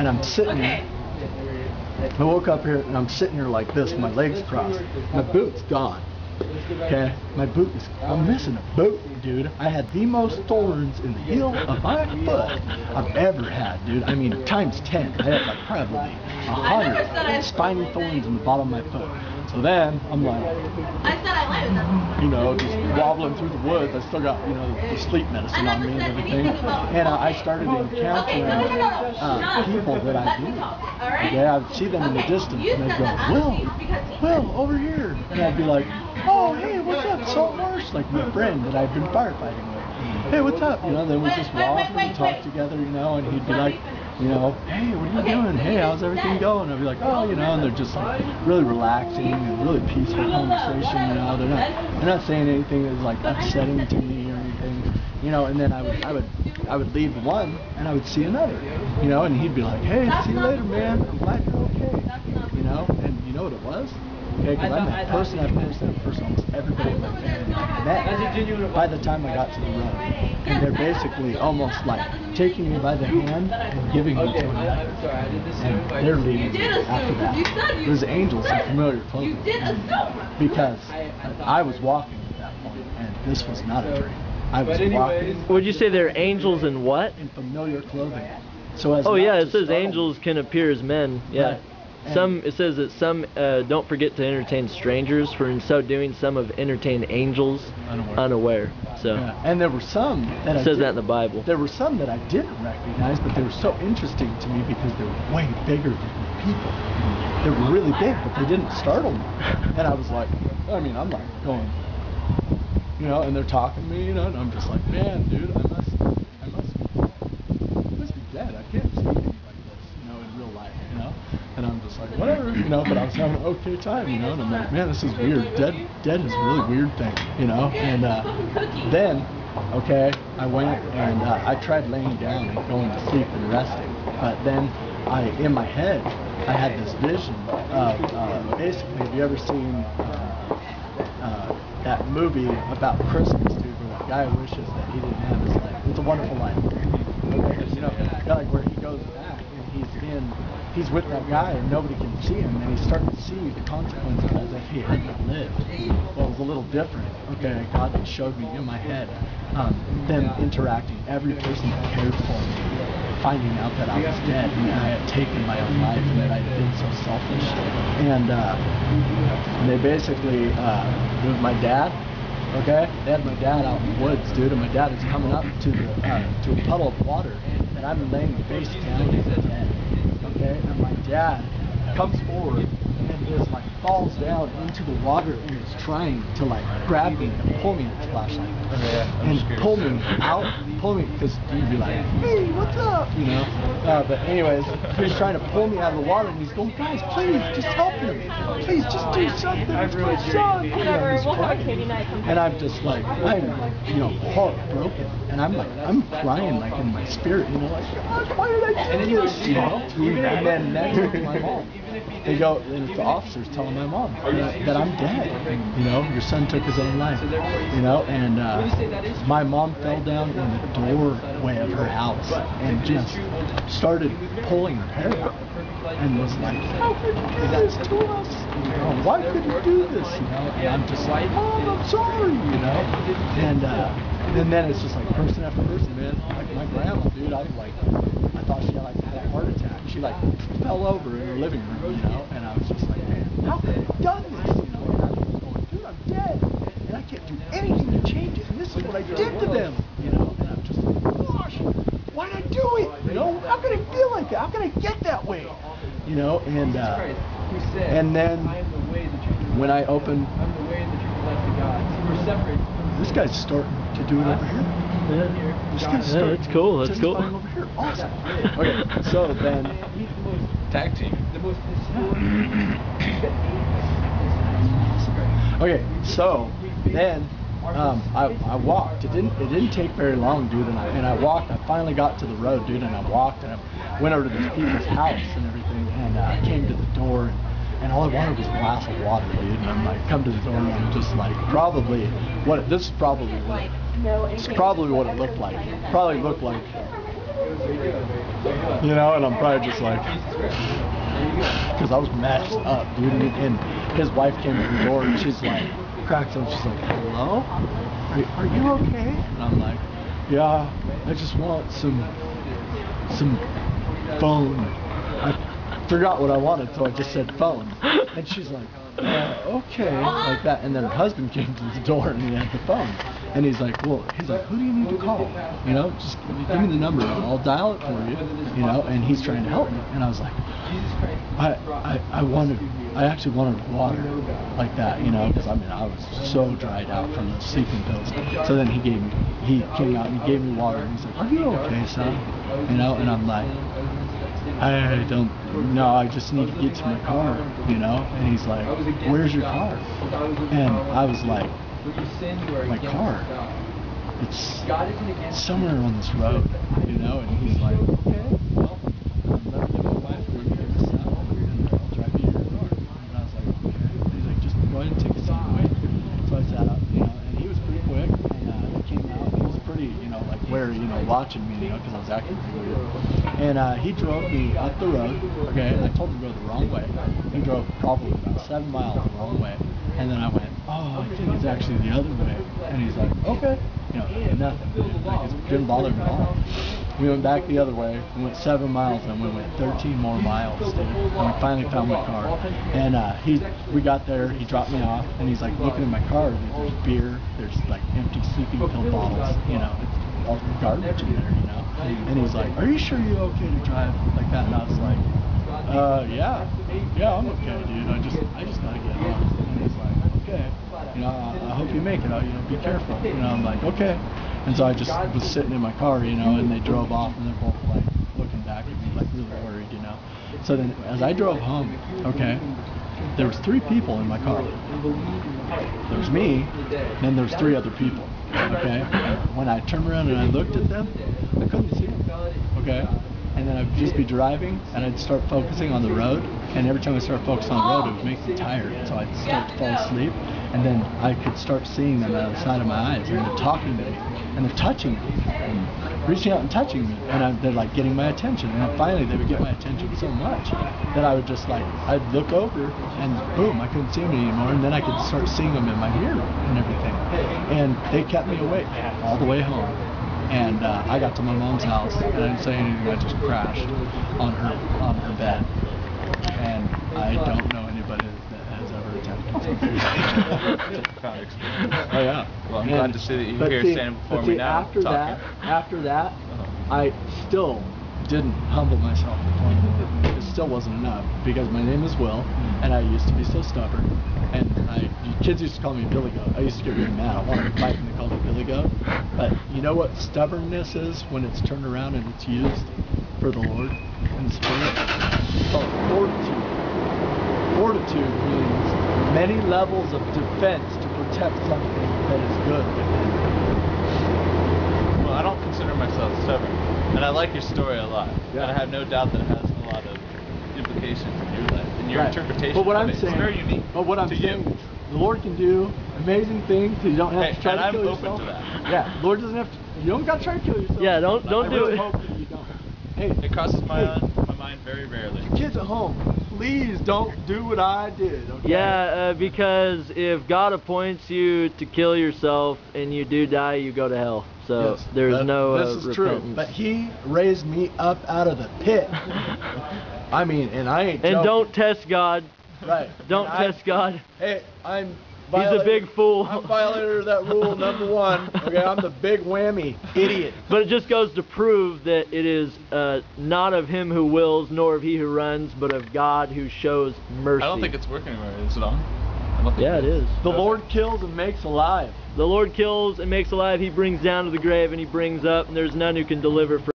and I'm sitting here. I woke up here and I'm sitting here like this, my legs crossed. My boot's gone. Okay, my boot is, I'm missing a boot, dude. I had the most thorns in the heel of my foot I've ever had, dude. I mean, times 10. I had like probably 100 spiny thorns in the bottom of my foot. So then I'm like, you know, just wobbling through the woods. I still got, you know, the sleep medicine on me and everything. And I started encountering people that I knew. Okay, I'd see them in the distance and they'd go, Will, over here. And I'd be like, oh, hey, what's up, Saltmarsh? Like my friend that I've been firefighting with. Hey, what's up? You know, then we just walk and talk together, you know, and he'd be like, you know, hey, what are you doing? Hey, how's everything going? I'd be like, oh, you know, and they're just like really relaxing and really peaceful conversation, you know. They're not saying anything that's like upsetting to me or anything, you know. And then I would leave one and I would see another, you know, and he'd be like, hey, see you later, man. I'm glad you're okay, you know. And you know what it was? Okay, because I met person after person after person, almost everybody in my family I met by the time I got to the road. And they're basically almost like taking me by the hand and giving me to another. And they're leaving me after that. There's angels in familiar clothing. Because I was walking at that point, and this was not a dream. I was walking. Would you say they're angels in what? In familiar clothing. So as yeah, it says angels can appear as men. Yeah. Right. It says that some don't forget to entertain strangers, for in so doing some have entertained angels unaware. So yeah. And there were some that it says that in the Bible. There were some that I didn't recognize, but they were so interesting to me because they were way bigger than people. They were really big, but they didn't startle me. And I was like, I mean, I'm like going, you know, and they're talking to me, you know, and I'm just like, man, dude, I must be dead. I can't see anything like this, you know, in real life, you know. And I'm just like, whatever, you know, but I was having an okay time, you know, and I'm like, man, this is weird. Dead is a really weird thing, you know. And then, okay, I went and I tried laying down and going to sleep and resting, but then in my head, I had this vision of, basically, have you ever seen that movie about Christmas, dude, where that guy wishes that he didn't have his life? It's a Wonderful Life. Okay, you know, like where he goes back and he's with that guy and nobody can see him, and he's starting to see the consequences as if he had not lived. Well, it was a little different. Okay, God showed me in my head them interacting, every person that cared for me, finding out that I was dead and I had taken my own life and that I had been so selfish. And they basically, it was my dad. Okay, they had my dad out in the woods, dude, and my dad is coming up to a puddle of water, and I'm laying face down in the dead. Okay, and my dad comes forward and just like falls down into the water and is trying to like grab me and pull me in his flashlight and pull me because he'd be like, hey, what's up, you know. But anyways, he's trying to pull me out of the water and he's going, guys, please just help him, please just do something, it's my son. You know, we'll have a Katie night sometime. and I'm just like, I'm like, you know, heartbroken, and I'm crying like in my spirit, you know, like, gosh, why did I do this, you know. And then next to my mom, they go, and the officers telling my mom that I'm dead, you know, your son took his own life, you know. And my mom fell down in the doorway of her house and just started pulling her hair out and was like, how could you do this to us? You know, why could you do this? You know, and I'm just like, Mom, I'm sorry, you know. And then it's just like person after person, man. Like my grandma, dude, I thought she had a heart attack. She like fell over in her living room, you know, and I was just like, man, how could I have done this? You know, and I was going, dude, I'm dead, and I can't do anything to change it, and this is what I did to them, you know. And I'm just like, gosh, why did I do it? You know, how could I feel like that? How could I get that way? You know, and then when I opened, this guy's starting to do it over here. Yeah, this guy's starting. That's cool. That's cool. Over here. Awesome. Okay, so then tag team. Okay, so then I walked. It didn't take very long, dude, and I walked. I finally got to the road, dude, and I walked and I went over to this people's house and everything, and I came to the door, and all I wanted was a glass of water, dude. And I'm like, come to the door, and I'm just like, this is probably what it looked like. Probably looked like You know, and I'm probably just like, because I was messed up, dude. And his wife came to the door and she's like, cracks up. She's like, hello? Are you okay? And I'm like, yeah, I just want some phone. I forgot what I wanted, so I just said phone. And she's like, okay, like that. And then her husband came to the door and he had the phone. And he's like, who do you need to call? You know, just give me the number. I'll dial it for you. You know, and he's trying to help me. And I was like, I actually wanted water like that, you know, because I mean, I was so dried out from the sleeping pills. So then he came out and he gave me water. And he's like, are you okay, son? You know, and I'm like, I don't know, I just need to get to my car, you know? And he's like, where's your car? And I was like, my car? It's somewhere on this road, you know? And he's like, okay, well, let me get my wife to get this out and I'll drive you to your car. And I was like, okay. And he's like, just go ahead and take a seat and wait. So I sat up, you know, and he was pretty quick. And he came out, he was pretty, you know, like wary, you know, watching me, you know, because I was acting pretty weird. And he drove me up the road, okay, I told him to go the wrong way. He drove probably about 7 miles the wrong way. And then I went, oh, I think it's actually the other way. And he's like, okay. You know, nothing. Like, it didn't bother him at all. We went back the other way. We went 7 miles, and we went 13 more miles, dude. And we finally found my car. And we got there. He dropped me off, and he's like looking at my car. There's beer. There's like empty sleeping pill bottles. You know, it's all garbage in there. You know. And he's like, are you sure you're okay to drive like that? And I was like, yeah, I'm okay, dude. I just gotta get home. And he's like, okay, you know, I hope you make it. You know, be careful. You know, I'm like, okay. And so I just was sitting in my car, you know, and they drove off, and they're both like looking back at me, like really worried, you know. So then, as I drove home, okay, there was 3 people in my car. There was me, then there's 3 other people. Okay. When I turned around and I looked at them, I couldn't see them. Okay. And then I'd just be driving, and I'd start focusing on the road, and every time I started focusing on the road, it would make me tired, so I'd start to fall asleep, and then I could start seeing them out of the side of my eyes, and they're talking to me, and they're touching me, and reaching out and touching me, and they're like getting my attention, and then finally they would get my attention so much that I would just like, I'd look over, and boom, I couldn't see them anymore, and then I could start seeing them in my mirror and everything, and they kept me awake all the way home. And I got to my mom's house, and I didn't say anything. I just crashed on her bed, and I don't know anybody that has ever attempted something. Oh yeah. Well, I'm glad to see that you're here standing before me now talking. After that, I still didn't humble myself before the Lord. It still wasn't enough, because my name is Will, and I used to be so stubborn. And kids used to call me Billy Goat. I used to get really mad. I wanted to fight when they called me Billy Goat. But you know what stubbornness is when it's turned around and it's used for the Lord and the Spirit? It's called fortitude. Fortitude means many levels of defense to protect something that is good. Well, I don't consider myself stubborn. And I like your story a lot. Yeah. And I have no doubt that it has a lot of implications in your life and your interpretation but what of I'm it. saying, It's very unique. But what I'm saying is, the Lord can do amazing things. You don't have to try to kill yourself. And I'm open to that. Yeah, Lord doesn't have to. You don't got to try to kill yourself. Yeah, don't I do really it. hope that you don't. Hey, It crosses my mind very rarely. kids at home, please don't do what I did. Okay? Yeah, because if God appoints you to kill yourself and you do die, you go to hell. So Yes, there's no this is repentance. true. But He raised me up out of the pit. I mean, and I ain't. And joking. don't test God. Right. Don't And test God. Hey, I'm. He's a big fool. I'm violator of that rule #1. Okay, I'm the big whammy idiot. But it just goes to prove that it is not of him who wills, nor of he who runs, but of God who shows mercy. I don't think it's working anywhere. Is it on? I don't think Yeah, it is. The Lord kills and makes alive. The Lord kills and makes alive. He brings down to the grave and he brings up, and there's none who can deliver from